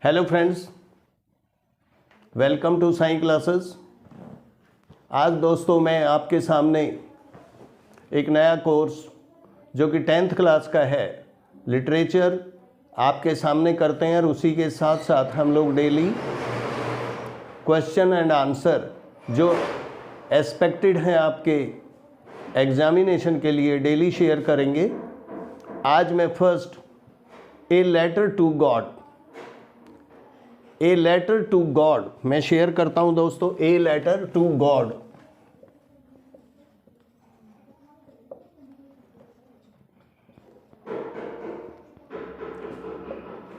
Hello friends, welcome to Sai classes. आज दोस्तों मैं आपके सामने एक नया कोर्स जो कि 10th क्लास का है, लिटरेचर, आपके सामने करते हैं और उसी के साथ साथ हम लोग डेली क्वेश्चन एंड आंसर जो एक्सपेक्टेड हैं आपके एग्जामिनेशन के लिए डेली शेयर करेंगे। आज मैं first a letter to God, a letter to God मैं शेयर करता हूं दोस्तों। ए लेटर टू गॉड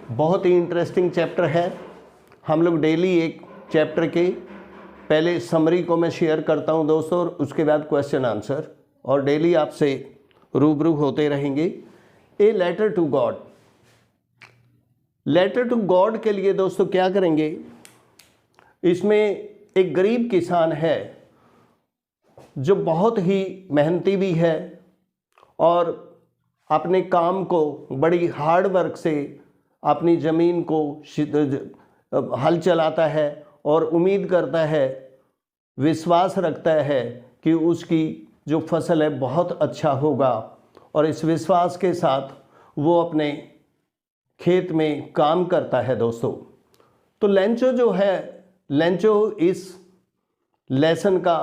बहुत ही इंटरेस्टिंग चैप्टर है। हम लोग डेली एक चैप्टर के पहले समरी को मैं शेयर करता हूं दोस्तों, और उसके बाद क्वेश्चन आंसर, और डेली आपसे रूबरू होते रहेंगे। A letter to God, letter to God के लिए दोस्तों क्या करेंगे, इसमें एक गरीब किसान है जो बहुत ही मेहनती भी है और अपने काम को बड़ी हार्ड वर्क से अपनी ज़मीन को हल चलाता है और उम्मीद करता है, विश्वास रखता है कि उसकी जो फसल है बहुत अच्छा होगा, और इस विश्वास के साथ वो अपने खेत में काम करता है दोस्तों। तो लेंचो जो है, लेंचो इस लेसन का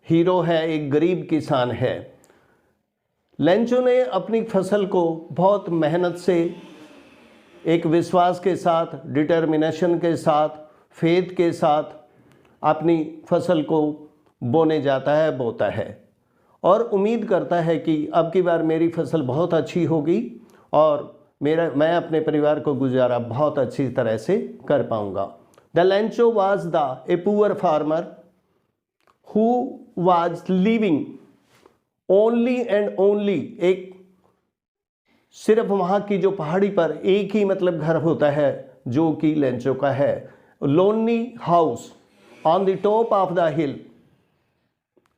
हीरो है, एक गरीब किसान है। लेंचो ने अपनी फसल को बहुत मेहनत से, एक विश्वास के साथ, डिटर्मिनेशन के साथ, फेथ के साथ अपनी फसल को बोने जाता है, बोता है और उम्मीद करता है कि अब की बार मेरी फसल बहुत अच्छी होगी और मैं अपने परिवार को गुजारा बहुत अच्छी तरह से कर पाऊंगा। The Lencho was a poor farmer who was living only and only, एक सिर्फ वहाँ की जो पहाड़ी पर एक ही मतलब घर होता है जो कि लेंचो का है। Lonely house on the top of the hill,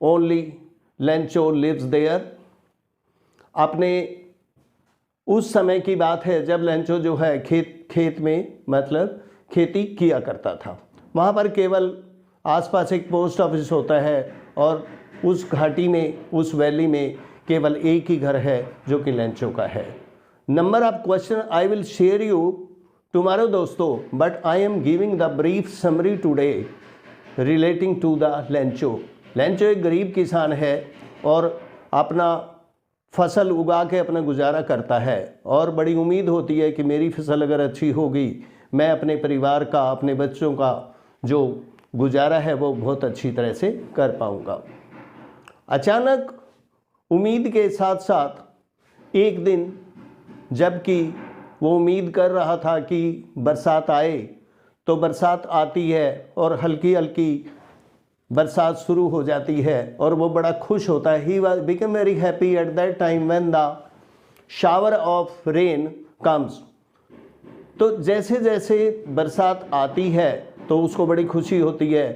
only Lencho lives there. अपने उस समय की बात है जब लेंचो जो है खेत में मतलब खेती किया करता था। वहाँ पर केवल आसपास एक पोस्ट ऑफिस होता है और उस घाटी में, उस वैली में केवल एक ही घर है जो कि लेंचो का है। Number of question I will share you tomorrow दोस्तों, but I am giving the brief summary today relating to the Lencho. Lencho एक गरीब किसान है और अपना फसल उगा के अपना गुजारा करता है और बड़ी उम्मीद होती है कि मेरी फसल अगर अच्छी होगी, मैं अपने परिवार का, अपने बच्चों का जो गुजारा है वो बहुत अच्छी तरह से कर पाऊँगा। अचानक उम्मीद के साथ साथ एक दिन, जबकि वो उम्मीद कर रहा था कि बरसात आए, तो बरसात आती है और हल्की हल्की बरसात शुरू हो जाती है और वो बड़ा खुश होता है। He was become very happy at that time when the shower of rain comes. तो जैसे जैसे बरसात आती है तो उसको बड़ी खुशी होती है।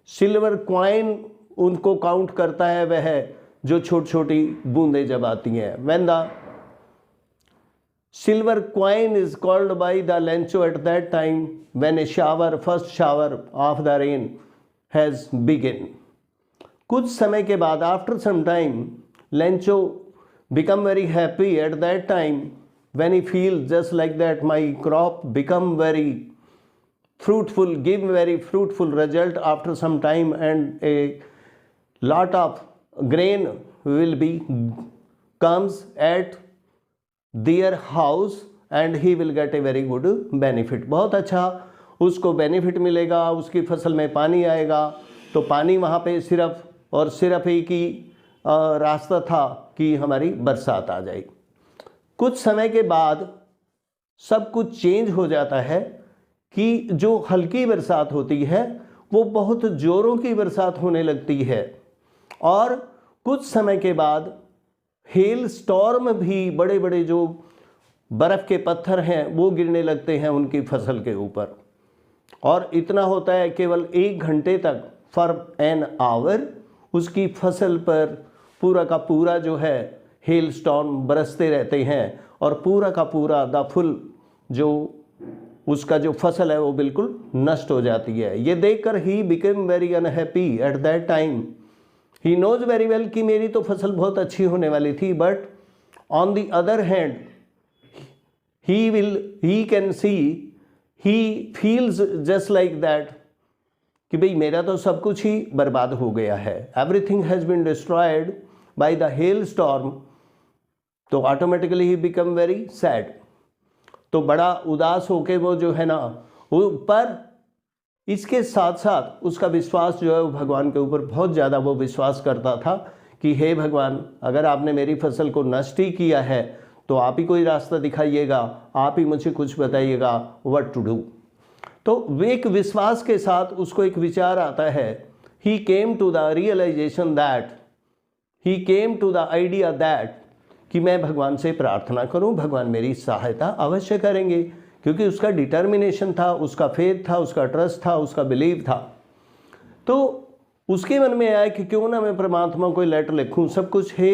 सिल्वर कॉइन उनको काउंट करता है वह, जो छोटी छोटी बूंदें जब आती हैं। When the silver coin is called by the Lencho eight that time when A shower, first shower of the rain has begun। कुछ समय के बाद, after some time, Lencho become very happy at that time when he feels just like that my crop become very fruitful, give very fruitful result after some time, and a lot of grain will be comes at their house and he will get a very good benefit। बहुत अच्छा उसको benefit मिलेगा, उसकी फसल में पानी आएगा। तो पानी वहाँ पे सिर्फ और सिर्फ एक ही रास्ता था कि हमारी बरसात आ जाए। कुछ समय के बाद सब कुछ चेंज हो जाता है कि जो हल्की बरसात होती है वो बहुत ज़ोरों की बरसात होने लगती है, और कुछ समय के बाद हेल स्टॉर्म भी, बड़े बड़े जो बर्फ़ के पत्थर हैं वो गिरने लगते हैं उनकी फसल के ऊपर। और इतना होता है केवल 1 घंटे तक, फॉर एन आवर, उसकी फसल पर पूरा का पूरा जो है हेल स्टॉर्म बरसते रहते हैं और पूरा का पूरा द फुल जो उसका जो फसल है वो बिल्कुल नष्ट हो जाती है। ये देखकर he became very unhappy at that time. He knows very well कि मेरी तो फसल बहुत अच्छी होने वाली थी, but on the other hand he can see, he feels just like that कि भाई मेरा तो सब कुछ ही बर्बाद हो गया है, everything has been destroyed by the hailstorm। तो automatically he become very sad, तो बड़ा उदास होके वो जो है ना, वो पर इसके साथ साथ उसका विश्वास जो है वो भगवान के ऊपर बहुत ज़्यादा वो विश्वास करता था कि हे भगवान, अगर आपने मेरी फसल को नष्ट ही किया है तो आप ही कोई रास्ता दिखाइएगा, आप ही मुझे कुछ बताइएगा व्हाट टू डू। तो एक विश्वास के साथ उसको एक विचार आता है, he came to the realization that, he came to the idea that कि मैं भगवान से प्रार्थना करूं, भगवान मेरी सहायता अवश्य करेंगे, क्योंकि उसका डिटर्मिनेशन था, उसका फेथ था, उसका ट्रस्ट था, उसका बिलीव था। तो उसके मन में आया कि क्यों ना मैं परमात्मा को लेटर लिखूं, सब कुछ हे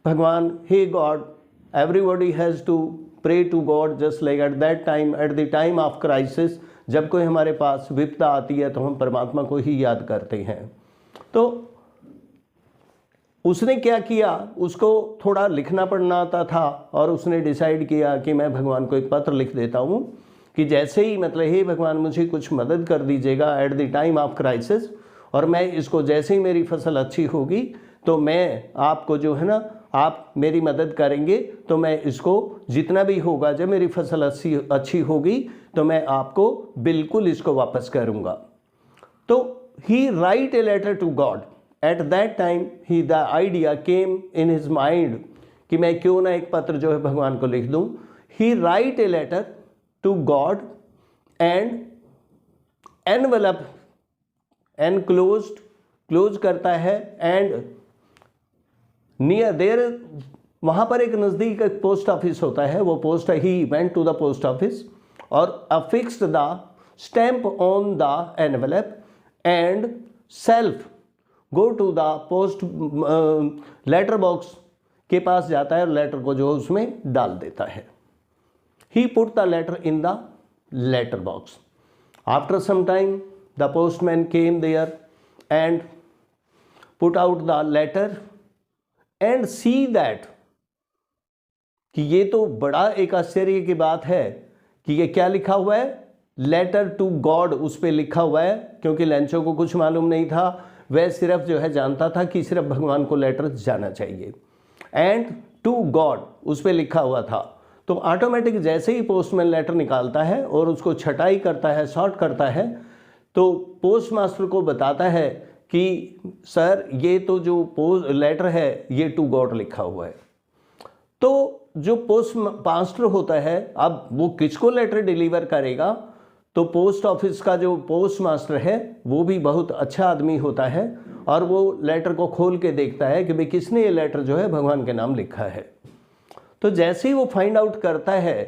भगवान, हे God, everybody has to pray to God just like at that time, at the time of crisis, जब कोई हमारे पास विपदा आती है तो हम परमात्मा को ही याद करते हैं। तो उसने क्या किया, उसको थोड़ा लिखना पढ़ना आता था और उसने डिसाइड किया कि मैं भगवान को एक पत्र लिख देता हूँ कि जैसे ही मतलब हे भगवान मुझे कुछ मदद कर दीजिएगा at the time of crisis, और मैं इसको जैसे ही मेरी फसल अच्छी होगी तो मैं आपको जो है ना, आप मेरी मदद करेंगे तो मैं इसको जितना भी होगा, जब मेरी फसल अच्छी होगी तो मैं आपको बिल्कुल इसको वापस करूँगा। तो he write a letter to God at that time, he the idea came in his mind कि मैं क्यों ना एक पत्र जो है भगवान को लिख दूँ। He write a letter to God and envelope, enclosed, close करता है, एंड नियर देयर, वहाँ पर एक नज़दीक एक पोस्ट ऑफिस होता है, वो post he went to the post office और affixed the stamp on the envelope and self go to the post letter box के पास जाता है और लेटर को जो उसमें डाल देता है। He put the letter in the letter box. After some time the postman came there and put out the letter and see that कि ये तो बड़ा एक आश्चर्य की बात है कि ये क्या लिखा हुआ है, लेटर टू गॉड उस पर लिखा हुआ है, क्योंकि लेंचो को कुछ मालूम नहीं था, वह सिर्फ जो है जानता था कि सिर्फ भगवान को लेटर जाना चाहिए, एंड टू गॉड उस पर लिखा हुआ था। तो ऑटोमेटिक जैसे ही पोस्टमैन लेटर निकालता है और उसको छटाई करता है, सॉर्ट करता है, तो पोस्ट मास्टर को बताता है कि सर ये तो जो लेटर है ये टू गॉड लिखा हुआ है। तो जो पोस्ट मास्टर होता है, अब वो किसको लेटर डिलीवर करेगा, तो पोस्ट ऑफिस का जो पोस्ट मास्टर है वो भी बहुत अच्छा आदमी होता है और वो लेटर को खोल के देखता है कि भाई किसने ये लेटर जो है भगवान के नाम लिखा है। तो जैसे ही वो फाइंड आउट करता है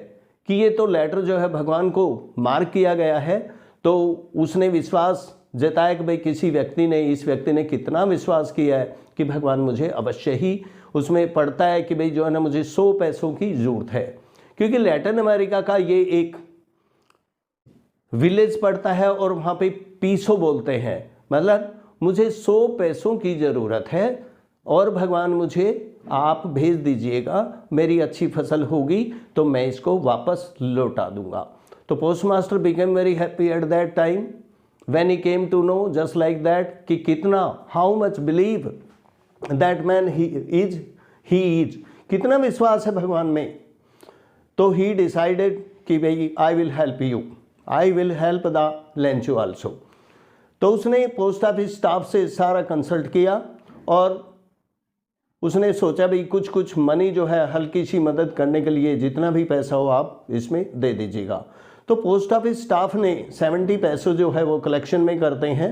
कि ये तो लेटर जो है भगवान को मार्क किया गया है, तो उसने विश्वास जताया कि भाई किसी व्यक्ति ने, इस व्यक्ति ने कितना विश्वास किया है कि भगवान मुझे अवश्य ही, उसमें पढ़ता है कि भाई जो है ना मुझे 100 पैसों की ज़रूरत है, क्योंकि लैटिन अमेरिका का ये एक विलेज पड़ता है और वहाँ पे पीसो बोलते हैं, मतलब मुझे 100 पैसों की ज़रूरत है और भगवान मुझे आप भेज दीजिएगा, मेरी अच्छी फसल होगी तो मैं इसको वापस लौटा दूंगा। तो post master became very happy at that time when he came to know just like that कि कितना, how much believe that man he is, कितना विश्वास है भगवान में। तो he decided कि भाई I will help you, I will help the Lencho also। तो उसने पोस्ट ऑफिस स्टाफ से सारा कंसल्ट किया और उसने सोचा भाई कुछ मनी जो है हल्की सी मदद करने के लिए जितना भी पैसा हो आप इसमें दे दीजिएगा। तो पोस्ट ऑफिस स्टाफ ने 70 पैसे जो है वो कलेक्शन में करते हैं,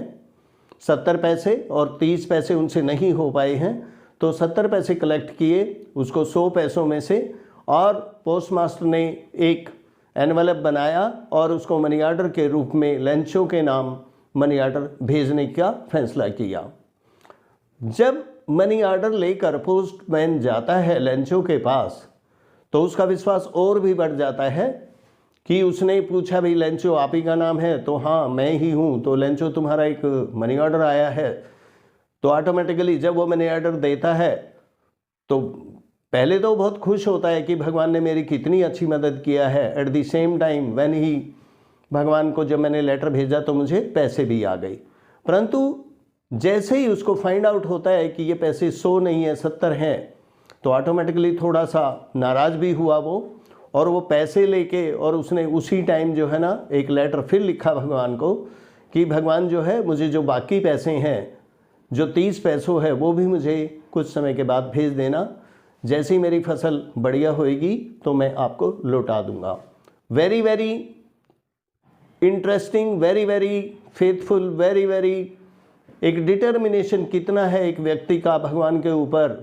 70 पैसे और 30 पैसे उनसे नहीं हो पाए हैं, तो 70 पैसे कलेक्ट किए उसको 100 पैसों में से, और पोस्ट मास्टर ने एक एनवेलप बनाया और उसको मनी ऑर्डर के रूप में लेंचो के नाम मनी ऑर्डर भेजने का फैसला किया। जब मनी ऑर्डर लेकर पोस्टमैन जाता है लेंचो के पास तो उसका विश्वास और भी बढ़ जाता है कि उसने पूछा भाई लेंचो आप ही का नाम है, तो हाँ मैं ही हूँ, तो लेंचो तुम्हारा एक मनी ऑर्डर आया है। तो ऑटोमेटिकली जब वो मनी ऑर्डर देता है तो पहले तो बहुत खुश होता है कि भगवान ने मेरी कितनी अच्छी मदद किया है। At the same time when he भगवान को जब मैंने लेटर भेजा तो मुझे पैसे भी आ गए। परंतु जैसे ही उसको फाइंड आउट होता है कि ये पैसे 100 नहीं है 70 हैं, तो ऑटोमेटिकली थोड़ा सा नाराज़ भी हुआ वो, और वो पैसे लेके और उसने उसी टाइम जो है ना एक लेटर फिर लिखा भगवान को कि भगवान जो है मुझे जो बाकी पैसे हैं, जो 30 पैसों है, वो भी मुझे कुछ समय के बाद भेज देना। जैसे ही मेरी फसल बढ़िया होएगी तो मैं आपको लौटा दूंगा। Very very interesting, very very faithful, very very एक डिटर्मिनेशन कितना है एक व्यक्ति का भगवान के ऊपर,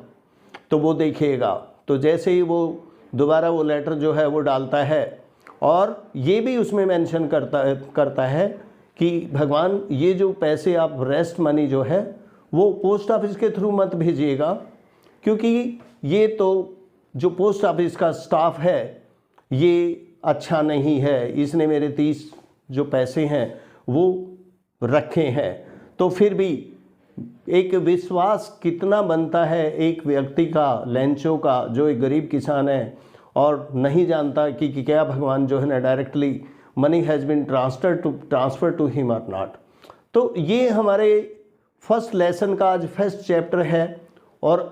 तो वो देखिएगा। तो जैसे ही वो दोबारा वो लेटर जो है वो डालता है, और ये भी उसमें मेंशन करता है कि भगवान ये जो पैसे आप रेस्ट मनी जो है वो पोस्ट ऑफिस के थ्रू मत भेजिएगा, क्योंकि ये तो जो पोस्ट ऑफिस का स्टाफ है ये अच्छा नहीं है, इसने मेरे 30 जो पैसे हैं वो रखे हैं। तो फिर भी एक विश्वास कितना बनता है एक व्यक्ति का, लेंचो का, जो एक गरीब किसान है और नहीं जानता कि क्या भगवान जो है ना directly money has been transfer to him और नॉट। तो ये हमारे फर्स्ट लेसन का आज फर्स्ट चैप्टर है, और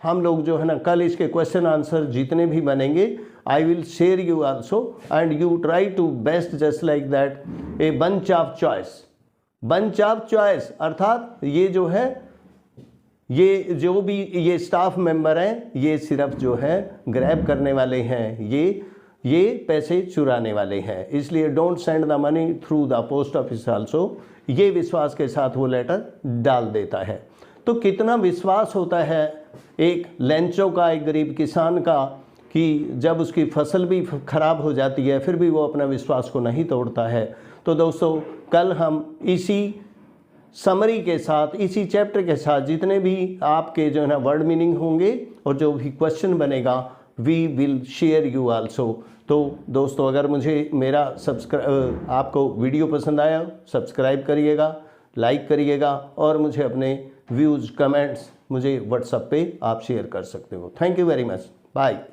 हम लोग जो है ना कल इसके क्वेश्चन आंसर जितने भी बनेंगे I will share you also, and you try to best just like that a bunch of choice. Bunch of choice अर्थात ये जो है, ये जो भी ये स्टाफ मेंबर हैं ये सिर्फ जो है ग्रैब करने वाले हैं, ये पैसे चुराने वाले हैं, इसलिए don't send the money through the post office also. ये विश्वास के साथ वो लेटर डाल देता है। तो कितना विश्वास होता है एक लेंचो का, एक गरीब किसान का, कि जब उसकी फसल भी खराब हो जाती है फिर भी वो अपना विश्वास को नहीं तोड़ता है। तो दोस्तों कल हम इसी समरी के साथ, इसी चैप्टर के साथ जितने भी आपके जो है ना वर्ड मीनिंग होंगे और जो भी क्वेश्चन बनेगा we will share you also. तो दोस्तों अगर मुझे मेरा आपको वीडियो पसंद आया सब्सक्राइब करिएगा, लाइक करिएगा, और मुझे अपने व्यूज़ कमेंट्स मुझे व्हाट्सएप पे आप शेयर कर सकते हो। Thank you very much, bye.